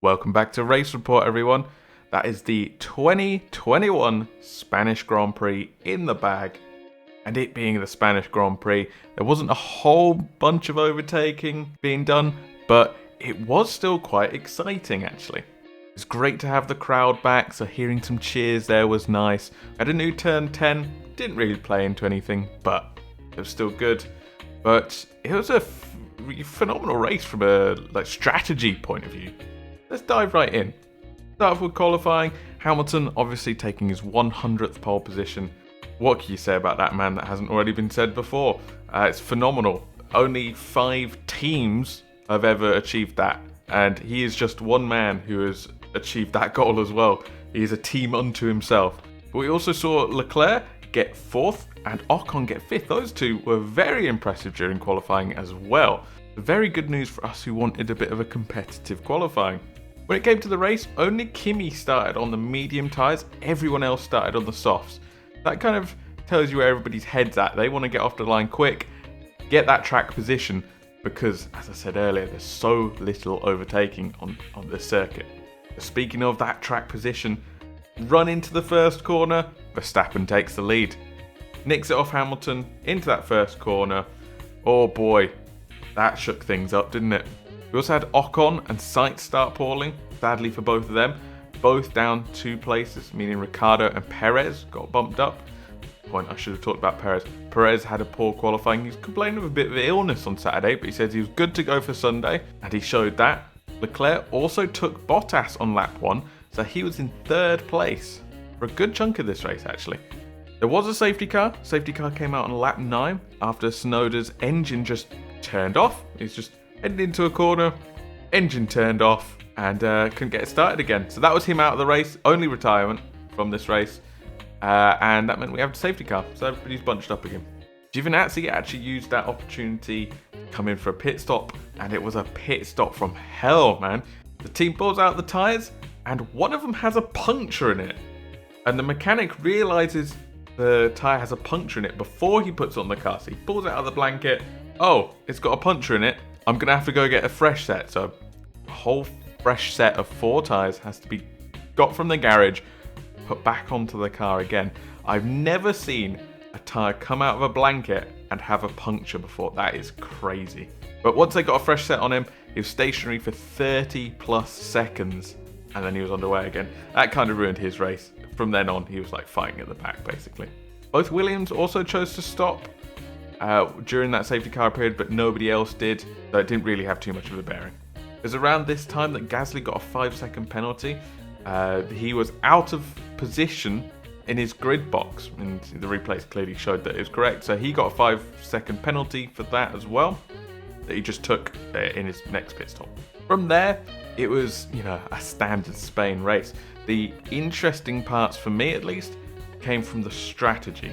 Welcome back to Race Report, everyone. That is the 2021 Spanish Grand Prix in the bag. And it being the Spanish Grand Prix, there wasn't a whole bunch of overtaking being done, but it was still quite exciting, actually. It's great to have the crowd back, so hearing some cheers there was nice. I had a new turn 10, didn't really play into anything, but it was still good. But it was a phenomenal race from a strategy point of view. Let's dive right in. Start off with qualifying. Hamilton obviously taking his 100th pole position. What can you say about that man that hasn't already been said before? It's phenomenal. Only 5 teams have ever achieved that. And he is just one man who has achieved that goal as well. He is a team unto himself. But we also saw Leclerc get 4th and Ocon get 5th. Those two were very impressive during qualifying as well. Very good news for us who wanted a bit of a competitive qualifying. When it came to the race, only Kimi started on the medium tyres, everyone else started on the softs. That kind of tells you where everybody's head's at. They want to get off the line quick, get that track position, because, as I said earlier, there's so little overtaking on the circuit. Speaking of that track position, run into the first corner, Verstappen takes the lead. Nicks it off Hamilton into that first corner. Oh boy, that shook things up, didn't it? We also had Ocon and Sainz start pulling, sadly for both of them. Both down 2 places, meaning Ricciardo and Perez got bumped up. Point, I should have talked about Perez. Perez had a poor qualifying. He was complaining of a bit of illness on Saturday, but he said he was good to go for Sunday, and he showed that. Leclerc also took Bottas on lap 1, so he was in 3rd place for a good chunk of this race, actually. There was a safety car. Safety car came out on lap 9 after Tsunoda's engine just turned off. He's just headed into a corner, engine turned off, and couldn't get it started again. So that was him out of the race, only retirement from this race. And that meant we have a safety car, so everybody's bunched up again. Giovinazzi actually used that opportunity to come in for a pit stop, and it was a pit stop from hell, man. The team pulls out the tyres, and one of them has a puncture in it. And the mechanic realises the tyre has a puncture in it before he puts it on the car. So he pulls it out of the blanket. Oh, it's got a puncture in it. I'm going to have to go get a fresh set. So a whole fresh set of 4 tyres has to be got from the garage, put back onto the car again. I've never seen a tyre come out of a blanket and have a puncture before. That is crazy. But once they got a fresh set on him, he was stationary for 30 plus seconds and then he was underway again. That kind of ruined his race. From then on, he was like fighting at the back basically. Both Williams also chose to stop during that safety car period, but nobody else did, so it didn't really have too much of a bearing. It was around this time that Gasly got a 5-second penalty. He was out of position in his grid box, and the replays clearly showed that it was correct, so he got a 5-second penalty for that as well, that he just took in his next pit stop. From there, it was, a standard Spain race. The interesting parts, for me at least, came from the strategy.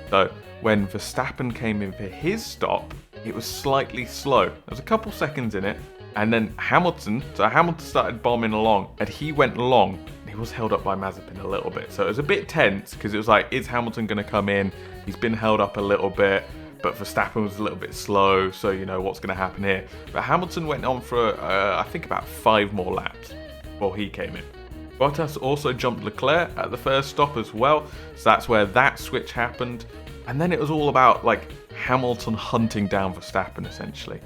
So when Verstappen came in for his stop, it was slightly slow. There was a couple seconds in it, and then Hamilton started bombing along, and he went long. He was held up by Mazepin a little bit, so it was a bit tense because it was like, is Hamilton going to come in? He's been held up a little bit, but Verstappen was a little bit slow, so what's going to happen here. But Hamilton went on for I think about 5 more laps before he came in. Bottas also jumped Leclerc at the first stop as well, so that's where that switch happened. And then it was all about Hamilton hunting down Verstappen essentially.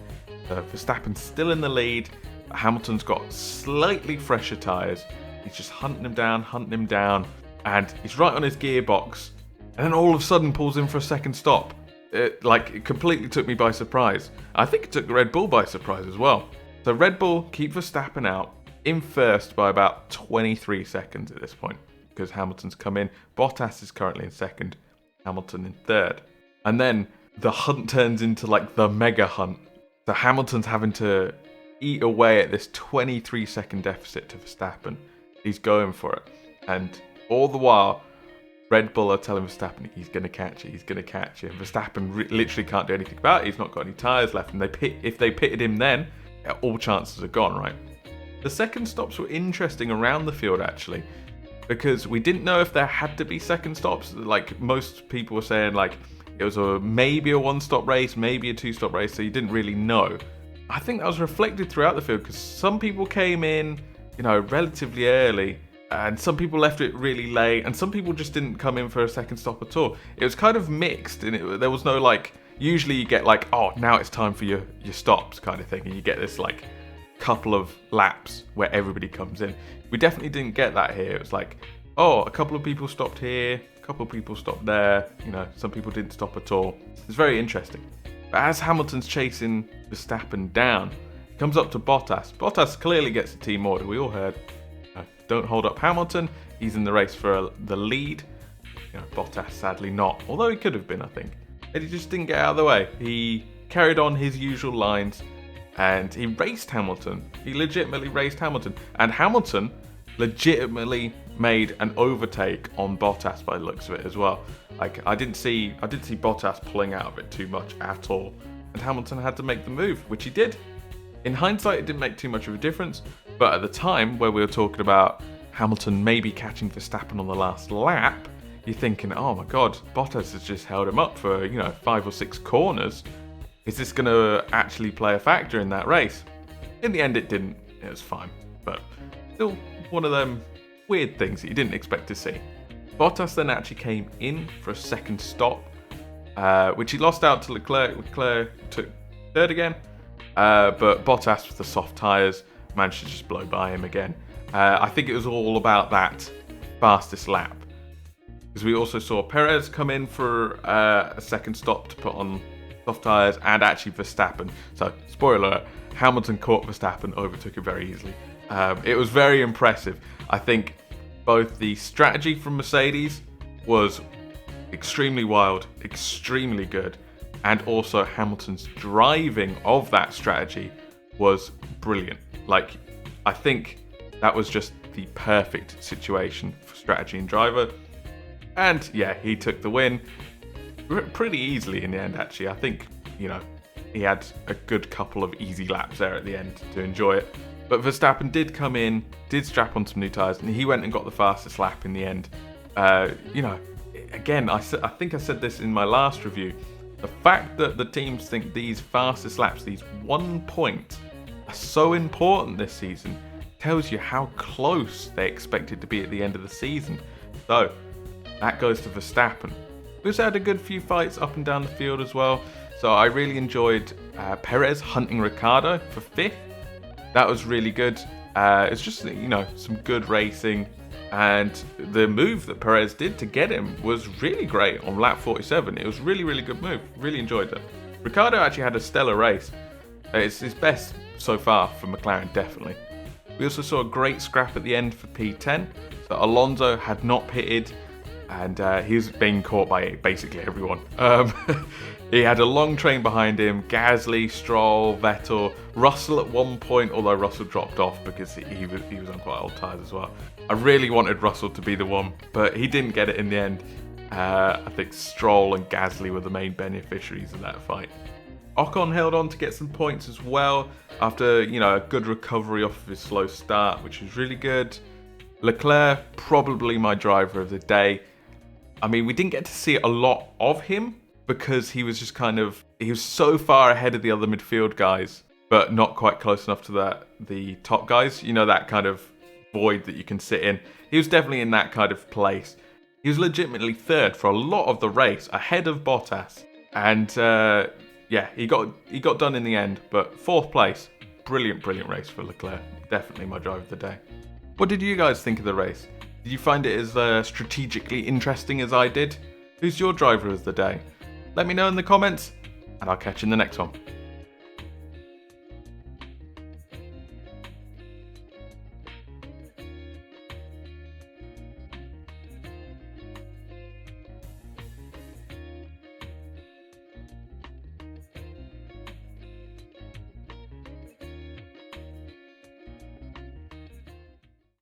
Verstappen's still in the lead, but Hamilton's got slightly fresher tyres. He's just hunting him down, and he's right on his gearbox. And then all of a sudden pulls in for a second stop. It completely took me by surprise. I think it took Red Bull by surprise as well. So Red Bull keep Verstappen out in first by about 23 seconds at this point, because Hamilton's come in. Bottas is currently in second, Hamilton in third. And then the hunt turns into the mega hunt. So Hamilton's having to eat away at this 23 second deficit to Verstappen. He's going for it. And all the while, Red Bull are telling Verstappen he's going to catch it. And Verstappen literally can't do anything about it. He's not got any tyres left. And if they pitted him then, all chances are gone, right? The second stops were interesting around the field, actually, because we didn't know if there had to be second stops. Most people were saying, it was maybe a 1-stop race, maybe a 2-stop race, so you didn't really know. I think that was reflected throughout the field, because some people came in relatively early. And some people left it really late, and some people just didn't come in for a second stop at all. It was kind of mixed, and there was no usually you get oh, now it's time for your stops kind of thing, and you get this couple of laps where everybody comes in. We definitely didn't get that here. It was oh, a couple of people stopped here, a couple of people stopped there, some people didn't stop at all. It's very interesting. But as Hamilton's chasing Verstappen down, he comes up to Bottas. Bottas clearly gets a team order. We all heard, don't hold up Hamilton. He's in the race for the lead. Bottas sadly not, although he could have been, I think. And he just didn't get out of the way. He carried on his usual lines, and he raced Hamilton. He legitimately raced Hamilton. And Hamilton legitimately made an overtake on Bottas by the looks of it as well. I didn't see Bottas pulling out of it too much at all. And Hamilton had to make the move, which he did. In hindsight, it didn't make too much of a difference. But at the time, where we were talking about Hamilton maybe catching Verstappen on the last lap, you're thinking, oh my God, Bottas has just held him up for, 5 or 6 corners. Is this going to actually play a factor in that race? In the end, it didn't. It was fine. But still one of them weird things that you didn't expect to see. Bottas then actually came in for a second stop, which he lost out to Leclerc. Leclerc took third again. But Bottas with the soft tyres managed to just blow by him again. I think it was all about that fastest lap. Because we also saw Perez come in for a second stop to put on soft tyres, and actually Verstappen. So, spoiler alert, Hamilton caught Verstappen, overtook him very easily. It was very impressive. I think both the strategy from Mercedes was extremely wild, extremely good, and also Hamilton's driving of that strategy was brilliant. I think that was just the perfect situation for strategy and driver. And yeah, he took the win pretty easily in the end, actually. I think, he had a good couple of easy laps there at the end to enjoy it. But Verstappen did come in, did strap on some new tyres, and he went and got the fastest lap in the end. Again, I think I said this in my last review. The fact that the teams think these fastest laps, these 1 point, are so important this season tells you how close they expected to be at the end of the season. So, that goes to Verstappen. We also had a good few fights up and down the field as well. So I really enjoyed Perez hunting Ricciardo for 5th. That was really good. It's just, some good racing. And the move that Perez did to get him was really great on lap 47. It was really, really good move. Really enjoyed that. Ricciardo actually had a stellar race. It's his best so far for McLaren, definitely. We also saw a great scrap at the end for P10. So Alonso had not pitted, and he was being caught by basically everyone. He had a long train behind him. Gasly, Stroll, Vettel, Russell at one point, although Russell dropped off because he was on quite old tyres as well. I really wanted Russell to be the one, but he didn't get it in the end. I think Stroll and Gasly were the main beneficiaries of that fight. Ocon held on to get some points as well after, a good recovery off of his slow start, which was really good. Leclerc, probably my driver of the day. I mean, we didn't get to see a lot of him because he was just he was so far ahead of the other midfield guys, but not quite close enough to the top guys. That kind of void that you can sit in. He was definitely in that kind of place. He was legitimately third for a lot of the race, ahead of Bottas. And he got done in the end, but 4th place. Brilliant race for Leclerc. Definitely my driver of the day. What did you guys think of the race? Did you find it as strategically interesting as I did? Who's your driver of the day? Let me know in the comments, and I'll catch you in the next one.